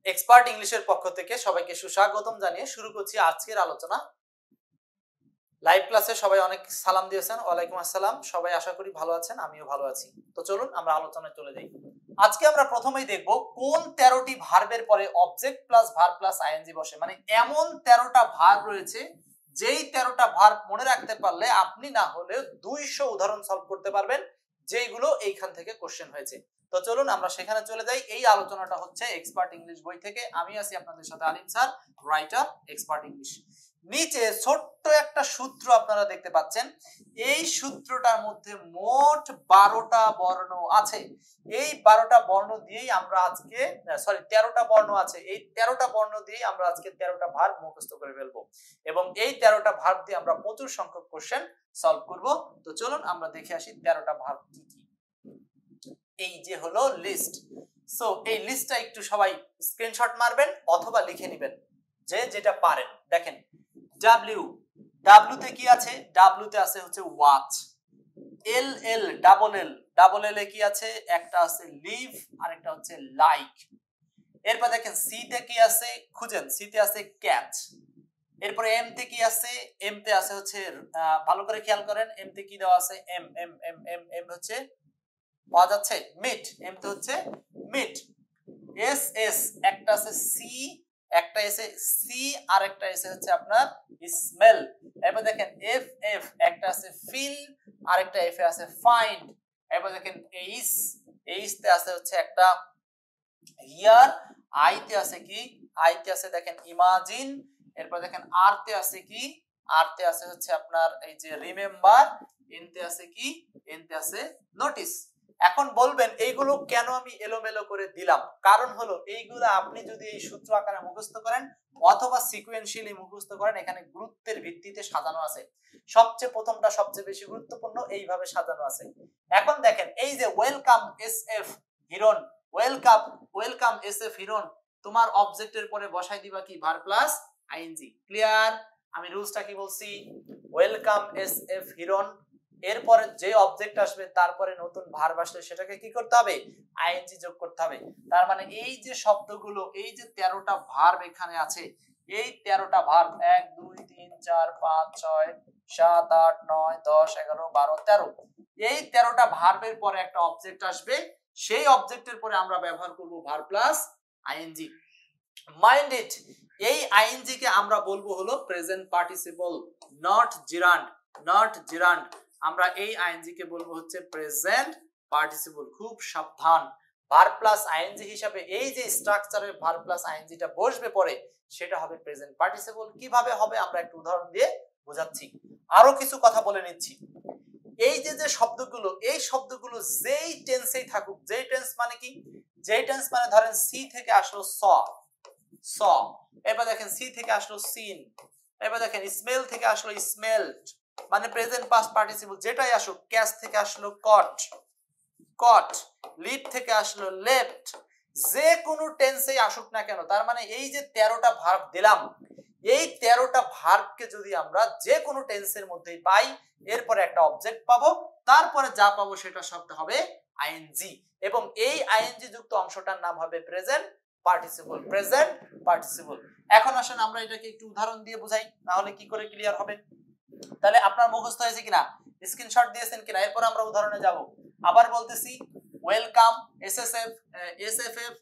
Expert ইংলিশের পক্ষ থেকে সবাইকে সুস্বাগতম জানিয়ে শুরু করছি আজকের আলোচনা। লাইভ ক্লাসে সবাই অনেক সালাম দিয়েছেন। ওয়ালাইকুম আসসালাম। সবাই আশা করি ভালো আছেন, আমিও ভালো আছি। তো চলুন আমরা আলোচনায় চলে যাই। আজকে আমরা প্রথমেই দেখব কোন 13টি ভার্বের পরে object plus verb plus ING বসে। মানে এমন 13টা ভার্ব রয়েছে যেই 13টা ভার্ব মনে রাখতে পারলে আপনি না হলে 200 উদাহরণ সলভ করতে পারবেন, যেগুলো এইখান থেকে কোশ্চেন হয়েছে। তো চলুন আমরা সেখানে চলে যাই। এই আলোচনাটা হচ্ছে এক্সপার্ট ইংলিশ বই থেকে। আমি আছি আপনাদের সাথে আলিম স্যার, রাইটার এক্সপার্ট ইংলিশ। নিচে ছোট্ট একটা সূত্র আপনারা দেখতে পাচ্ছেন। এই সূত্রটার মধ্যে মোট 12টা বর্ণ আছে। এই 12টা বর্ণ দিয়েই আমরা আজকে 13টা বর্ণ আছে। এই 13টা বর্ণ দিয়েই আমরা আজকে 13টা ভার্ব মুখস্থ করে ফেলবো এবং এই 13টা ভার্ব দিয়ে আমরা প্রচুর সংখ্যক কোশ্চেন সলভ করব। তো চলুন আমরা দেখে আসি 13টা ভার্ব কি কি। এই যে হলো লিস্ট। সো এই লিস্টটা একটু সবাই স্ক্রিনশট মারবেন অথবা লিখে নেবেন, যে যেটা পারেন। দেখেন, ডাব্লিউ, ডাব্লিউ তে কি আছে? ডাব্লিউ তে আছে হচ্ছে ওয়াচ। এল এল, ডাবল এল, ডাবল এল এ কি আছে? একটা আছে লিভ আর একটা হচ্ছে লাইক। এরপর দেখেন সি তে কি আছে? খুঁজেন, সি তে আছে ক্যাচ। এরপরে এম তে কি আছে? এম তে আছে হচ্ছে ভালো করে খেয়াল করেন, এম তে কি দেওয়া আছে? M M M M M হচ্ছে পাওয়া যাচ্ছে মিট। এম তে হচ্ছে মিট। এস এস একটা আছে সি, একটা এসে সি আর একটা এসে হচ্ছে আপনার স্মেল। এরপর দেখেন এফ এফ একটা আছে ফিল আর একটা এফ এ আছে ফাইন্ড। এরপর দেখেন এইচ, এইচ তে আছে হচ্ছে একটা হিয়ার। আই তে আছে কি? আই তে আছে দেখেন ইমাজিন। এরপর দেখেন আর তে আছে কি? আর তে আছে হচ্ছে আপনার এই যে রিমেম্বার। এন তে আছে কি? এন তে আছে নোটিস। এখন বলবেন এইগুলো কেন আমি এলোমেলো করে দিলাম? কারণ হলো এইগুলো আপনি যদি এই সূত্র আকারে মুখস্থ করেন অথবা সিকোয়েন্সিয়ালি মুখস্থ করেন, এখানে গুরুত্বের ভিত্তিতে সাজানো আছে। সবচেয়ে প্রথমটা সবচেয়ে বেশি গুরুত্বপূর্ণ, এইভাবে সাজানো আছে। এখন দেখেন এই যে welcome S F Hiron, welcome, welcome S F Hiron, তোমার অবজেক্টের পরে বসাই দিবা কি? Verb plus ING. ক্লিয়ার? আমি রুলসটা কি বলছি? ওয়েলকাম এস এফ হিরন, এরপরে যে অবজেক্ট আসবে তারপরে নতুন ভার্ব আসলে সেটাকে কি করতে হবে? আইএনজি যোগ করতে হবে। তার মানে এই যে শব্দগুলো, এই যে 13টা ভার্ব এখানে আছে, এই 13টা ভার্ব 1 2 3 4 5 6 7 8 9 10 11 12 13, এই 13টা ভার্বের পরে একটা অবজেক্ট আসবে, সেই অবজেক্টের পরে আমরা ব্যবহার করব verb plus ING. Mind it, এই আইএনজি কে আমরা বলবো হলো present participle, not gerund, not gerund. আমরা এই আইএনজি কে বলবো হচ্ছে প্রেজেন্ট পার্টিসিপল। খুব সাবধান, ভার্ব প্লাস আইএনজি হিসাবে এই যে স্ট্রাকচারের ভার্ব প্লাস আইএনজিটা বসবে পরে সেটা হবে প্রেজেন্ট পার্টিসিপল। কিভাবে হবে আমরা একটা উদাহরণ দিয়ে বোঝাচ্ছি। আরো কিছু কথা বলে নিচ্ছি। এই যে যে শব্দগুলো, এই শব্দগুলো যেই টেন্সেই থাকুক, যেই টেন্স মানে কি? যেই টেন্স মানে ধরেন সি থেকে আসলো স, স। এবার দেখেন সি থেকে আসলো সিন। এবার দেখেন স্মেল থেকে আসলো স্মেলড, মানে প্রেজেন্ট পাস্ট পার্টিসিপল যেটাই আসুক। ক্যাচ থেকে আসলো কট, কট। লিভ থেকে আসলো লেফট। যে কোনো টেন্সেই আসুক না কেন, তার মানে এই যে 13টা ভার্ব দিলাম, এই 13টা ভার্বকে যদি আমরা যে কোনো টেন্সের মধ্যেই পাই, এরপরে একটা অবজেক্ট পাবো, তারপরে যা পাবো সেটা শব্দ হবে আইএনজি, এবং এই আইএনজি যুক্ত অংশটার নাম হবে প্রেজেন্ট পার্টিসিপল, প্রেজেন্ট পার্টিসিপল। এখন আসেন আমরা এটাকে একটু উদাহরণ দিয়ে বুঝাই, তাহলে কি করে ক্লিয়ার হবে। তাহলে আপনার মুখস্থ হয়েছে কিনা, স্ক্রিনশট দিয়েছেন কিনা, এরপর আমরা উদাহরণে যাব। আবার বলতেছি, ওয়েলকাম এসএসএফ, এসএফএফ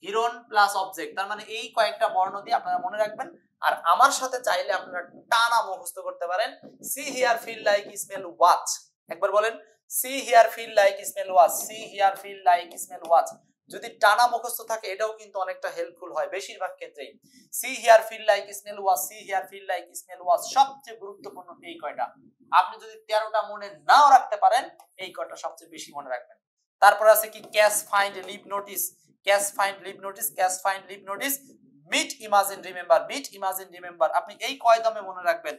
হিরন প্লাস অবজেক্ট, তার মানে এই কয়েকটা বর্ণ দিয়ে আপনারা মনে রাখবেন। আর আমার সাথে চাইলে আপনারা টানা মুখস্থ করতে পারেন। See here feel like smell watch, একবার বলেন see here feel like smell watch, see here feel like smell watch. যদি টানা মুখস্থ থাকে এটাও কিন্তু অনেকটা হেল্পফুল হয় বেশিরভাগ ক্ষেত্রেই। See here feel like smell watch, see here feel like smell watch, সবচেয়ে গুরুত্বপূর্ণ এই কয়টা। আপনি যদি 13টা মনে নাও রাখতে পারেন, এই কয়টা সবচেয়ে বেশি মনে রাখবেন। তারপর আছে কি? Catch find leave notice, catch find leave notice, catch find leave notice, meet imagine remember, meet imagine remember. আপনি এই কয় দমে মনে রাখবেন,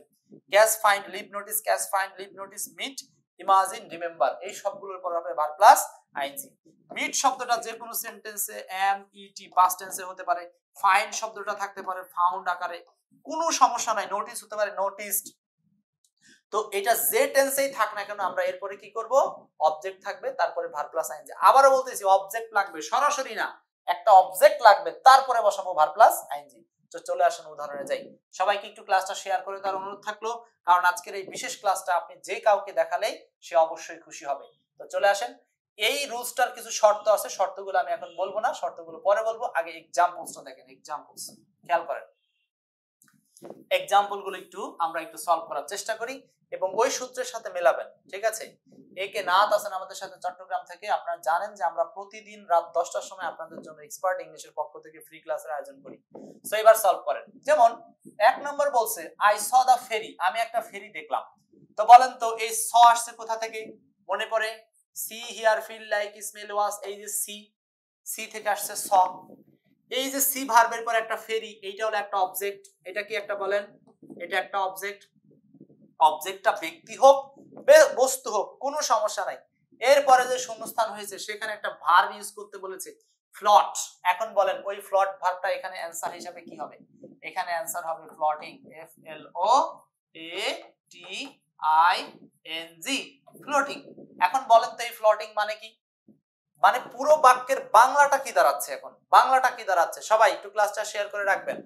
catch find leave notice, catch find leave notice, meet imagine remember. এই সবগুলোর পর হবে ভার্ব প্লাস আইএনজি। মিট শব্দটা যে কোনো সেন্টেন্সে এম ইটি পাস্ট টেন্সে হতে পারে, ফাইন্ড শব্দটা থাকতে পারে ফাউন্ড আকারে, কোনো সমস্যা নাই। নোটিস হতে পারে নোটিসড। তো এটা যে টেন্সেই থাক না কেন আমরা এরপরে কি করব? অবজেক্ট থাকবে, তারপরে ভার্ব প্লাস আইএনজি। আবারও বলতেছি অবজেক্ট লাগবে, সরাসরি না, একটা অবজেক্ট লাগবে, তারপরে বসাবো ভার্ব প্লাস আইএনজি। তো চলে আসুন উদাহরণে যাই। সবাইকে একটু ক্লাসটা শেয়ার করে দেওয়ার অনুরোধ থাকলো, কারণ আজকের এই বিশেষ ক্লাসটা আপনি যে কাউকে দেখালেই সে অবশ্যই খুশি হবে। তো চলে আসেন। এই রুলসটার কিছু শর্ত আছে, শর্তগুলো আমি এখন বলবো না, শর্তগুলো পরে বলবো। আগে এক্সাম্পলসটা দেখেন, এক্সাম্পলস খেয়াল করেন। এক্সাম্পল গুলো আমরা একটু সলভ করার চেষ্টা করি এবং ওই সূত্রের সাথে মেলাবেন, ঠিক আছে? একে নাত আছেন আমাদের সাথে চট্টগ্রাম থেকে। আপনারা জানেন যে আমরা প্রতিদিন রাত 10টার সময় আপনাদের জন্য এক্সপার্ট ইংলিশের পক্ষ থেকে ফ্রি ক্লাসের আয়োজন করি। সো এবার সলভ করেন। যেমন 1 নম্বর বলছে আই স দা ফেরি, আমি একটা ফেরি দেখলাম। তো বলেন তো এই স আসছে কোথা থেকে? মনে পড়ে? See here feel like smell was, এই যে সি থেকে আসছে স। এই যে সি ভার্বের পর একটা ফেরি, এইটা হলো একটা অবজেক্ট। এটা কি একটা বলেন? এটা একটা অবজেক্ট। অবজেক্টটা ব্যক্তি হোক বস্তু হোক কোনো সমস্যা নাই। এরপরে যে শূন্যস্থান হয়েছে সেখানে একটা ভার্ব ইউজ করতে বলেছে, ফ্লট। এখন বলেন ওই ফ্লট ভার্বটা এখানে অ্যানসার হিসেবে কি হবে? এখানে অ্যানসার হবে floating, F L O A T I N G, floating. এখন বলেন তো এই ফ্লটিং মানে কি? মানে পুরো বাক্যের বাংলাটা কি দাঁড়াচ্ছে? এখন বাংলাটা কি দাঁড়াচ্ছে? সবাই একটু ক্লাসটা শেয়ার করে রাখবেন।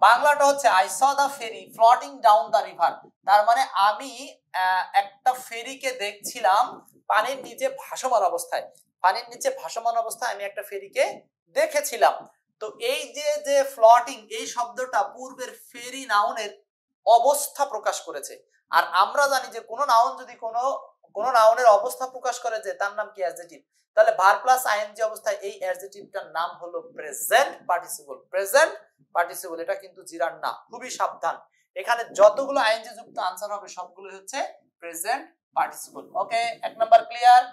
বাংলাটা হচ্ছে I saw the ferry floating down the river. তার মানে আমি একটা ফেরিকে দেখছিলাম পানির নিচে ভাসমান অবস্থায়। পানির নিচে ভাসমান অবস্থায় আমি একটা ফেরিকে দেখেছিলাম। তো এই যে ফ্লোটিং, এই শব্দটা পূর্বের ফেরি নাউনের অবস্থা প্রকাশ করেছে। আর আমরা জানি যে কোনো নাউন যদি কোনো নাউনের অবস্থা প্রকাশ করে যে তার নাম কি? অ্যাডজেক্টিভ। তাহলে ভার্ব প্লাস আইএনজি অবস্থায় এই অ্যাডজেক্টিভটার নাম হলো প্রেজেন্ট পার্টিসিপল। প্রেজেন্ট পার্টিসিপল, এটা কিন্তু জিরার না, খুবই সাবধান। এখানে যতগুলো আইএনজি যুক্ত আনসার হবে সবগুলো হচ্ছে প্রেজেন্ট পার্টিসিপল। ওকে, 1 নাম্বার ক্লিয়ার?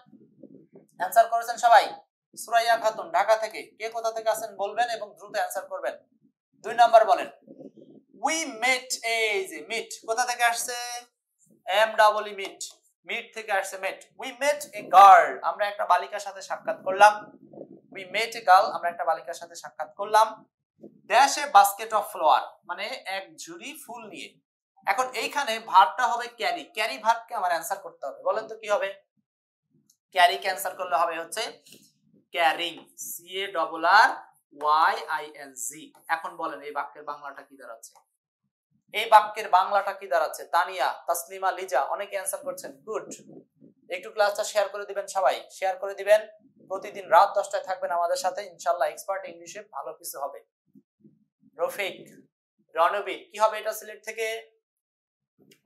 অ্যানসার করেছেন সবাই? সুরাইয়া খাতুন ঢাকা থেকে, কে কোথা থেকে আছেন বলবেন এবং দ্রুত অ্যানসার করবেন। 2 নাম্বার বলেন উই মেট, এই যে মিট কোথা থেকে আসছে? M double E meet, meet থেকে আসছে মেট। উই মেট এ গার্ল, আমরা একটা বালিকার সাথে সাক্ষাৎ করলাম। উই মেট এ গার্ল, আমরা একটা বালিকার সাথে সাক্ষাৎ করলাম। Dash a basket of flower, মানে এক ঝুড়ি ফুল নিয়ে। এখন এইখানে ভার্বটা হবে ক্যারি। ক্যারি ভার্বকে আমার অ্যানসার করতে হবে। বলেন তো কি হবে? ক্যারি কে অ্যানসার করলে হবে হচ্ছে carrying, C A double R Y I N G. এখন বলেন এই বাক্যের বাংলাটা কি দাঁড়াচ্ছে? এই বাক্যের বাংলাটা কি দাঁড়াচ্ছে? তানিয়া, তাসলিমা, লিজা অনেকে অ্যানসার করছেন, গুড। একটু ক্লাসটা শেয়ার করে দিবেন, সবাই শেয়ার করে দিবেন। প্রতিদিন রাত 10টায় থাকবেন আমাদের সাথে, ইনশাআল্লাহ এক্সপার্ট ইংলিশে ভালো কিছু হবে। রফিক, রণবীর, কি হবে এটা সিলেট থেকে?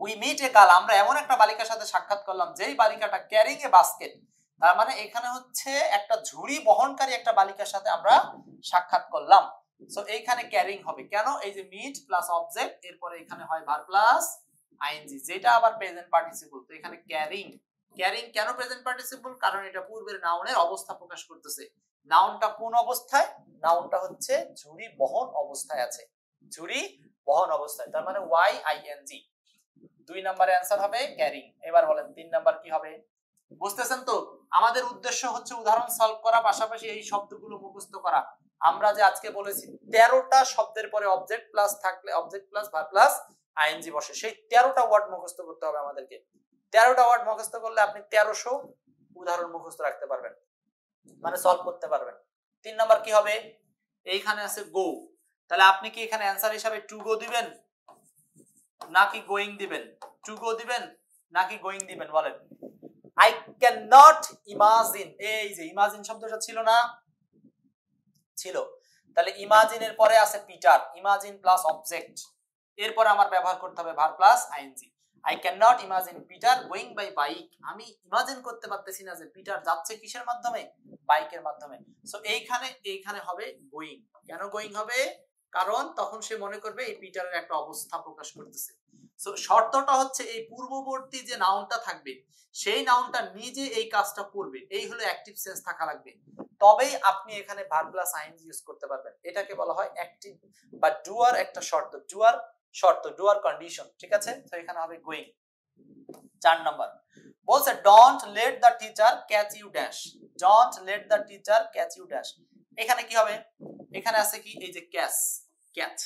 উই মিট এ গার্ল, আমরা এমন একটা বালিকার সাথে সাক্ষাৎ করলাম যেই বালিকাটা ক্যারিং এ বাস্কেট। তার মানে এখানে হচ্ছে একটা ঝুড়ি বহনকারী একটা বালিকার সাথে আমরা সাক্ষাৎ করলাম। সো এইখানে ক্যারিং হবে। কেন? এই যে মিট প্লাস অবজেক্ট, এরপরে এখানে হয় ভার্ব প্লাস আইএনজি, যেটা আবার প্রেজেন্ট পার্টিসিপল। তো এখানে ক্যারিং, ক্যারিং কেন প্রেজেন্ট পার্টিসিপল? কারণ এটা পূর্বের নাউনের অবস্থা প্রকাশ করতেছে। নাউনটা কোন অবস্থায়? নাউনটা হচ্ছে ঝুড়ি বহন অবস্থায় আছে, ঝুড়ি বহন অবস্থায়। তার মানে ওয়াই আই এন জি। 2 নম্বরে অ্যানসার হবে ক্যারিং। এবার বলেন 3 নাম্বার কি হবে? বুঝতেছেন তো? আমাদের উদ্দেশ্য হচ্ছে উদাহরণ সলভ করা, পাশাপাশি এই শব্দগুলো মুখস্থ করা। আমরা যে আজকে বলেছি 13টা শব্দের পরে অবজেক্ট প্লাস থাকলে object plus verb plus ING বসে, সেই 13টা ওয়ার্ড মুখস্থ করতে হবে আমাদেরকে। 13টা ওয়ার্ড মুখস্থ করলে আপনি 1300 উদাহরণ মুখস্থ রাখতে পারবেন, মানে সলভ করতে পারবেন। 3 নাম্বার কি হবে? এইখানে আছে গো। তাহলে আপনি কি এখানে অ্যানসার হিসাবে টু গো দিবেন নাকি গোয়িং দিবেন? টু গো দিবেন নাকি গোয়িং দিবেন? বলেন। আই ক্যান নট ইমাজিন, এই যে ইমাজিন শব্দটা ছিল না? ছিল। তাহলে ইমাজিনের পরে আছে পিটার, ইমাজিন প্লাস অবজেক্ট, এরপরে আমার ব্যবহার করতে হবে verb plus ING. I can not imagine Peter going by bike, আমি ইমাজিন করতে পারতেছি না যে পিটার যাচ্ছে কিসের মাধ্যমে? বাইকের মাধ্যমে। সো এইখানে হবে গোয়িং। কেন গোয়িং হবে? কারণ তখন সে মনে করবে এই পিটারের একটা অবস্থা প্রকাশ করতেছে। সো শর্তটা হচ্ছে এই পূর্ববর্তী যে নাউনটা থাকবে সেই নাউনটা নিজে এই কাজটা করবে, এই হলো অ্যাক্টিভ সেন্স থাকা লাগবে, তবেই আপনি এখানে ভার্ব প্লাস আইএনজি ইউজ করতে পারবেন। এটাকে বলা হয় অ্যাক্টিভ বা ডুয়ার একটা শর্ত, ডুয়ার কন্ডিশন, ঠিক আছে? তো এখানে হবে গোয়িং। 4 নাম্বার বলছে don't let the teacher catch you dash, don't let the teacher catch you dash. এখানে কি হবে? এখানে আছে কি এই যে catch.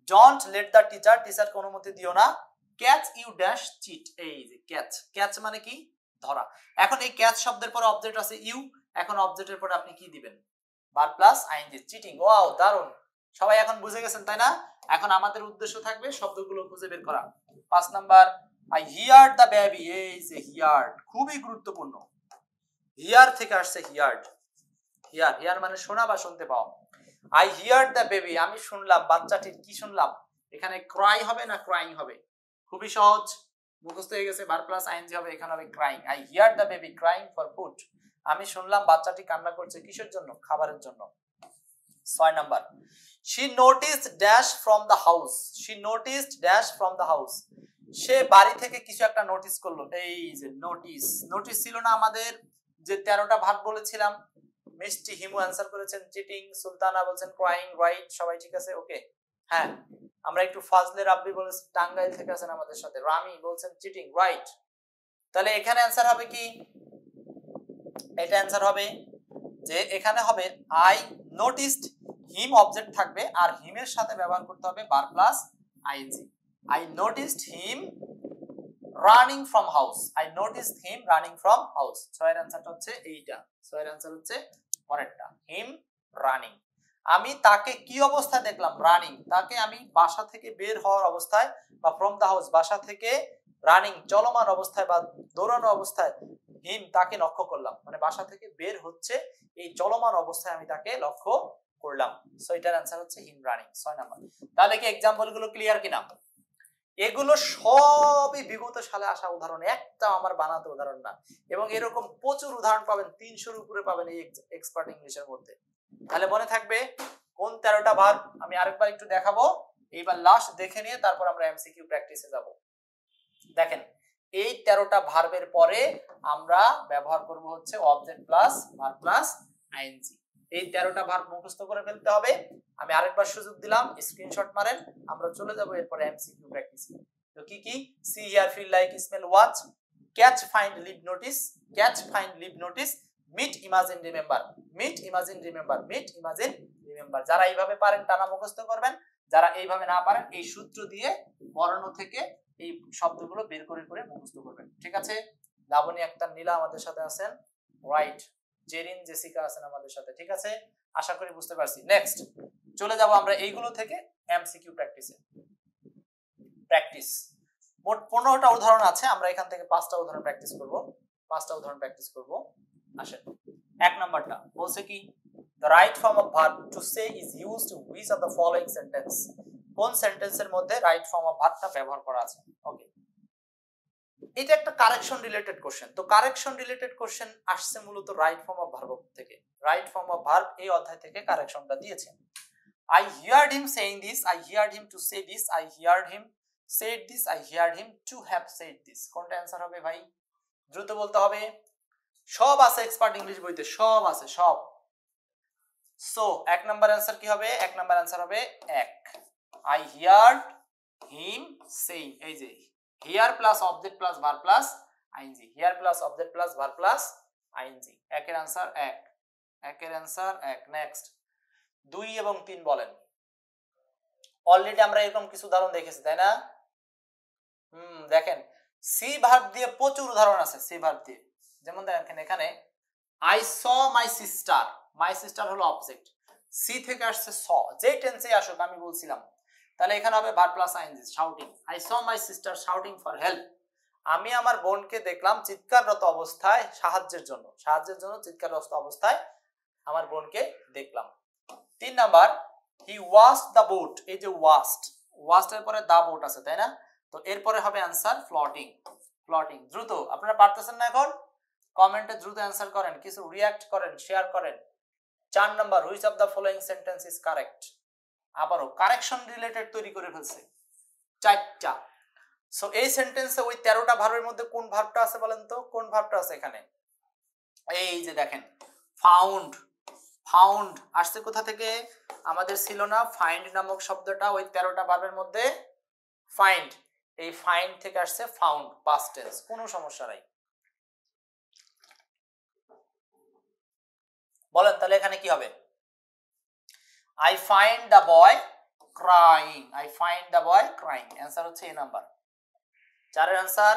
Don't let the teacher, টিচারকে অনুমতি দিও না, ক্যাচ ইউ ড্যাশ চিট, এই যে ক্যাচ মানে কি? ধরা। এখন এই ক্যাচ শব্দের পরে অবজেক্ট আছে ইউ, এখন অবজেক্টের পরে আপনি কি দিবেন? Verb plus ING cheating. Wow দারুন, সবাই এখন বুঝে গেছেন তাই না? এখন আমাদের উদ্দেশ্য থাকবে শব্দগুলো খুঁজে বের করা। 5 number, I heard the baby. এই যে হিয়ার্ড খুবই গুরুত্বপূর্ণ, হিয়ার থেকে আসছে হিয়ার্ড। হিয়ার, হিয়ার মানে শোনা বা শুনতে পাওয়া। আই হিয়ার্ড দ্য বেবি, আমি শুনলাম বাচ্চাটির, কি শুনলাম? এখানে ক্রাই হবে না ক্রাইং হবে? খুবই সহজ, মুখস্থ হয়ে গেছে। ভার্ব প্লাস আইএনজি হবে, এখানে হবে crying. I heard the baby crying for food, আমি শুনলাম বাচ্চাটি কান্না করছে কিসের জন্য? খাবারের জন্য। 6 number, she noticed dash from the house, she noticed dash from the house, সে বাড়ি থেকে কিছু একটা নোটিস করলো। এই যে নোটিস, নোটিস ছিল না আমাদের যে 13টা ভার্ব বলেছিলাম? মিষ্টি হিমু অ্যানসার করেছেন চিটিং, সুলতানা বলছেন ক্রাইং, রাইট, সবাই ঠিক আছে? ওকে, হ্যাঁ। আমরা একটু ফাজলে রাব্বি বলেছেন টাঙ্গাইল থেকে আছেন আমাদের সাথে, রামি বলছেন চিটিং, রাইট। তাহলে এখানে অ্যানসার হবে কি? এটা অ্যানসার হবে যে এখানে হবে আই নোটিসড হিম, অবজেক্ট থাকবে আর হিমের সাথে ব্যবহার করতে হবে verb plus ING. I noticed him running from house, I noticed him running from house. 6 এর অ্যানসারটা হচ্ছে এইটা, 6 এর অ্যানসার হচ্ছে পরেরটা, হিম রানিং। আমি তাকে কি অবস্থায় দেখলাম? রানিং, তাকে আমি বাসা থেকে বের হওয়ার অবস্থায় বা ফ্রম দা হাউস, বাসা থেকে রানিং চলমান অবস্থায় বা দৌড়ানো অবস্থায় হিম তাকে লক্ষ্য করলাম, মানে বাসা থেকে বের হচ্ছে এই চলমান অবস্থায় আমি তাকে লক্ষ্য করলাম। সো এটার অ্যানসার হচ্ছে হিম রানিং। 6 নাম্বার। তাহলে কি एग्जांपल গুলো ক্লিয়ার কিনা? এগুলো সবই বিগত সালে আসা উদাহরণ, একটা আমার বানাতে উদাহরণ না। এবং এরকম প্রচুর উদাহরণ পাবেন, 300-এর উপরে পাবেন এই এক্সপার্ট ইংলিশের মধ্যে। তাহলে মনে থাকবে কোন 13টা ভার্ব, আমি আরেকবার একটু দেখাবো, এইবার লাস্ট দেখে নিয়ে তারপর আমরা এমসিকিউ প্র্যাকটিসে যাব। দেখেন, এই 13টা ভার্বের পরে আমরা ব্যবহার করব হচ্ছে object plus verb plus ING. এই 13টা ভার্ব মুখস্থ করে ফেলতে হবে। আমি আরেকবার সুযোগ দিলাম, স্ক্রিনশট মারেন, আমরা চলে যাব এরপর এমসিকিউ প্র্যাকটিসে। তো কি কি? See here feel like smell watch, catch find leave notice, catch find leave notice, meet imagine remember, meet imagine remember, meet imagine remember. যারা এইভাবে পারেন টানা মুখস্থ করবেন, যারা এইভাবে না পারেন এই সূত্র দিয়ে বর্ণ থেকে এই শব্দগুলো বের করে করে মুখস্থ করবেন। ঠিক আছে? লাবণী আক্তার নীলা আমাদের সাথে আছেন, রাইট। জেরিন জেসিকা আছেন আমাদের সাথে, ঠিক আছে? আশা করি বুঝতে পারছি। নেক্সট চলে যাব আমরা এইগুলো থেকে এমসিকিউ প্র্যাকটিসে। প্র্যাকটিস মোট 15টা উদাহরণ আছে, আমরা এখান থেকে 5টা উদাহরণ প্র্যাকটিস করব, 5টা উদাহরণ প্র্যাকটিস করব। আসেন, 1 নাম্বারটা বলছে কি, the right form of verb to say is used to which of the following sentence, কোন সেন্টেন্সের মধ্যে রাইট ফর্ম অফ ভার্বটা ব্যবহার করা আছে? ওকে, এটা একটা কারেকশন রিলেটেড কোশ্চেন। তো কারেকশন রিলেটেড কোশ্চেন আসছে মূলত রাইট ফর্ম অফ ভার্ব থেকে। রাইট ফর্ম অফ ভার্ব এই অধ্যায় থেকে কারেকশনটা দিয়েছে। I heard him saying this, I heard him to say this, I heard him said this, I heard him to have said this। কোনটা answer হবে ভাই? দ্রুত বলতে হবে, সব আছে এক্সপার্ট ইংলিশ বইতে, সব আছে সব। সো 1 নাম্বার অ্যানসার কি হবে? 1 নাম্বার অ্যানসার হবে 1, I heard him saying, এই যে hear plus object plus verb plus ING, hear plus object plus verb plus ING. 1 এর অ্যানসার 1, 1 এর অ্যানসার 1। নেক্সট 2 এবং 3 বলেন। অলরেডি আমরা এরকম কিছু উদাহরণ দেখেছি তাই না? দেখেন সি ভার্ব দিয়ে প্রচুর উদাহরণ আছে, সি ভার্ব দিয়ে। যেমন দেখেন এখানে I saw my sister, my sister হলো অবজেক্ট, সি থেকে আসছে স, যে টেন্সে আসুক আমি বলছিলাম। তাহলে এখানে হবে verb plus ING, shouting. I saw my sister shouting for help, আমি আমার বোনকে দেখলাম চিৎকাররত অবস্থায় সাহায্যের জন্য, সাহায্যের জন্য চিৎকাররত অবস্থায় আমার বোনকে দেখলাম। 3 number, he washed the boat, এই যে ওয়াশড, ওয়াশড এর পরে দা বোট আছে তাই না? তো এরপরে হবে অ্যানসার ফ্লোটিং, ফ্লোটিং। দ্রুত, আপনারা পারতেছেন না এখন? কমেন্টে দ্রুত অ্যানসার করেন, কিছু রিঅ্যাক্ট করেন, শেয়ার করেন। 4 number, which of the following sentence is correct, আবারও কারেকশন রিলেটেড তৈরি করে ফেলছে 4টা। সো এই সেন্টেন্সে ওই 13টা ভার্বের মধ্যে কোন ভার্বটা আছে বলেন তো? কোন ভার্বটা আছে এখানে? এই যে দেখেন ফাউন্ড, ফাউন্ড আসছে কোথা থেকে? আমাদের ছিল না ফাইন্ড নামক শব্দটা ওই 13টা ভার্বের মধ্যে? ফাইন্ড, এই ফাইন্ড থেকে আসছে ফাউন্ড, পাস্ট টেন্স, কোনো সমস্যা নাই। বলেন তাহলে এখানে কি হবে? I find the boy crying, I find the boy crying, answer হচ্ছে এ নাম্বার। 4 এর অ্যানসার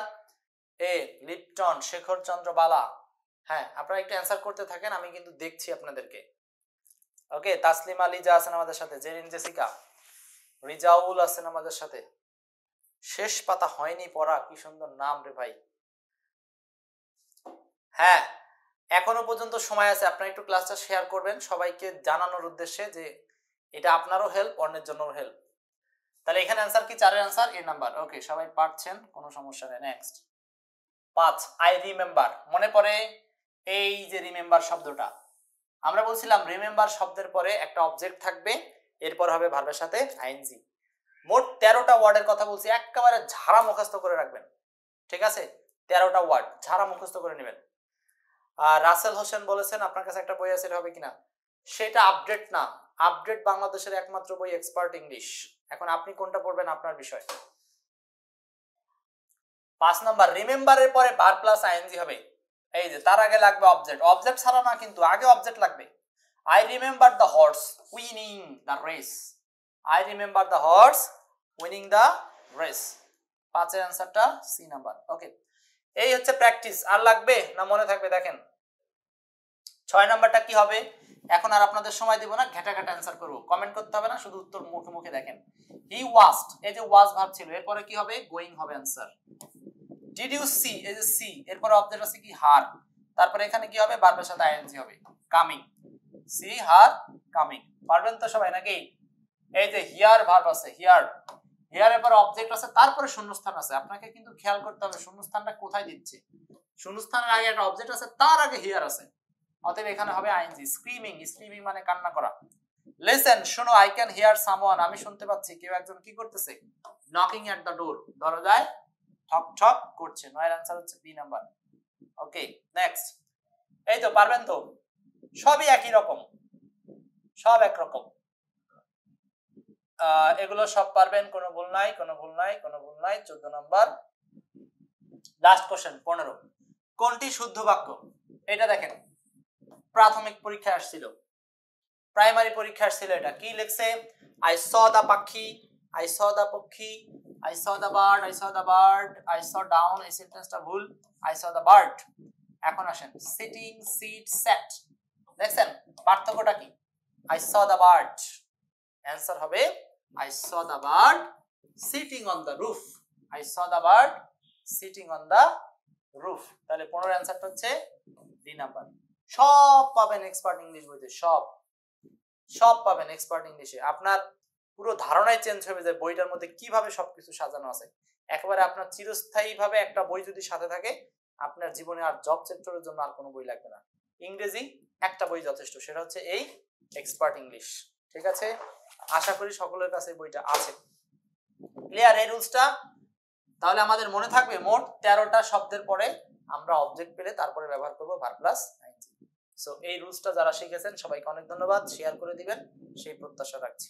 এ, লিপটন, শেখর চন্দ্র বালা। হ্যাঁ, আপনারা একটু অ্যানসার করতে থাকেন, আমি কিন্তু দেখছি আপনাদেরকে। ওকে, তাসলিমা লিজা আছেন আমাদের সাথে, জেরিন জেসিকা, রিজাউল আছেন আমাদের সাথে। শেষ পাতা হয়নি পড়া, কি সুন্দর নাম রে ভাই। হ্যাঁ, এখনো পর্যন্ত সময় আছে, আপনারা একটু ক্লাসটা শেয়ার করবেন সবাইকে জানানোর উদ্দেশ্যে যে এটা আপনারও হেল্প, অন্যের জন্যও হেল্প। তাহলে এখানে অ্যান্সার কি? 4 এর অ্যান্সার এ নাম্বার। ওকে, সবাই পারছেন, কোনো সমস্যা নেই। নেক্সট 5, আই রিমেম্বার, মনে পড়ে? এই যে রিমেম্বার শব্দটা, আমরা বলছিলাম রিমেম্বার শব্দের পরে একটা অবজেক্ট থাকবে, এরপর হবে ভার্বের সাথে আইএনজি। মোট 13টা ওয়ার্ডের কথা বলছি, একেবারে ঝাড়া মুখস্থ করে রাখবেন, ঠিক আছে? 13টা ওয়ার্ড ঝাড়া মুখস্থ করে নেবেন। আর রাসেল হোসেন বলেছেন আপনার কাছে একটা বই আছে, এটা হবে কিনা? সেটা আপডেট না, আপডেট বাংলাদেশের একমাত্র বই এক্সপার্ট ইংলিশ। এখন আপনি কোনটা পড়বেন আপনার বিষয়। 5 নাম্বার, রিমেম্বারের পরে ভার্ব প্লাস আইএনজি হবে। এই যে তার আগে লাগবে অবজেক্ট, অবজেক্ট ছাড়া না কিন্তু, আগে অবজেক্ট লাগবে। I remember the horse winning the race. I remember the horse winning the race. 5 এর অ্যান্সারটা সি নাম্বার। ওকে, এই হচ্ছে প্র্যাকটিস। আর লাগবে না মনে থাকবে? দেখেন 6 নাম্বারটা কি হবে? এখন আর আপনাদের সময় দেব না, ঘেটা ঘেটা অ্যান্সার করব, কমেন্ট করতে হবে না, শুধু উত্তর মুখে মুখে দেখেন। হি ওয়াজড, এই যে ওয়াজ ভার্ব ছিল, এরপরে কি হবে? গোয়িং হবে অ্যান্সার। ডিড ইউ সি, এই যে সি, এরপরে অবজেক্ট আছে কি? হার, তারপরে এখানে কি হবে? ভার্বের সাথে আইএনজি হবে। কামিং, সি হার কামিং। পারবেন তো সবাই নাকি? এই যে হিয়ার ভার্ব আছে, হিয়ার, হিয়ার এর পরে অবজেক্ট আছে, তারপরে শূন্যস্থান আছে। আপনাকে কিন্তু খেয়াল করতে হবে শূন্যস্থানটা কোথায় দিচ্ছে। শূন্যস্থানের আগে একটা অবজেক্ট আছে, তার আগে হিয়ার আছে, অতএব এখানে হবে আইএনজি। স্ক্রিমিং, স্ক্রিমিং মানে কান্না করা। লিসেন, শোনো, আই ক্যান হিয়ার সামওয়ান, আমি শুনতে পাচ্ছি কেউ একজন কি করতেছে? নকিং এট দ্য ডোর, দরজায় ঠক ঠক করছে। 9 এর অ্যান্সার হচ্ছে বি নাম্বার। ওকে, নেক্সট। এই তো পারবেন তো, সবই একই রকম, সব একরকম, এগুলো সব পারবেন, কোনো ভুল নাই, কোনো ভুল নাই, কোনো ভুল নাই। 14 নাম্বার, লাস্ট কোশ্চেন 15, কোনটি শুদ্ধ বাক্য? এটা দেখেন, প্রাথমিক পরীক্ষা আসছিল, প্রাইমারি পরীক্ষা আসছিল, এটা কি লিখছে? আই স দা পাখি, আই স দা পক্ষী, I saw the bird, I saw the bird, I saw down, এই সেন্টেন্সটা ভুল, আই স দা বার্ড। এখন আসেন, সিটিং, সিট, সেট, দেখছেন পার্থক্যটা কি? I saw the bird, answer হবে I saw the bird sitting on the roof, I saw the bird sitting on the roof. তাহলে 15 অ্যান্সারটা হচ্ছে ডি নাম্বার। সব পাবেন এক্সপার্ট ইংলিশ বইতে, সব সব পাবেন এক্সপার্ট ইংলিশে। আপনার পুরো ধারণাই চেঞ্জ হবে যে বইটার মধ্যে কিভাবে সবকিছু সাজানো আছে। একেবারে আপনার চিরস্থায়ী ভাবে একটা বই যদি সাথে থাকে, আপনার জীবনে আর জব সেক্টরের জন্য আর কোনো বই লাগবে না। ইংরেজি একটা বই যথেষ্ট, সেটা হচ্ছে এই এক্সপার্ট ইংলিশ। ঠিক আছে, আশা করি সকলের কাছে বইটা আছে। ক্লিয়ার এই রুলসটা? তাহলে আমাদের মনে থাকবে মোট 13টা শব্দের পরে আমরা অবজেক্ট পেলে তারপরে ব্যবহার করব ভার্ব প্লাস আইএনজি। সো এই রুলসটা যারা শিখেছেন সবাইকে অনেক ধন্যবাদ, শেয়ার করে দিবেন সেই প্রত্যাশা রাখছি।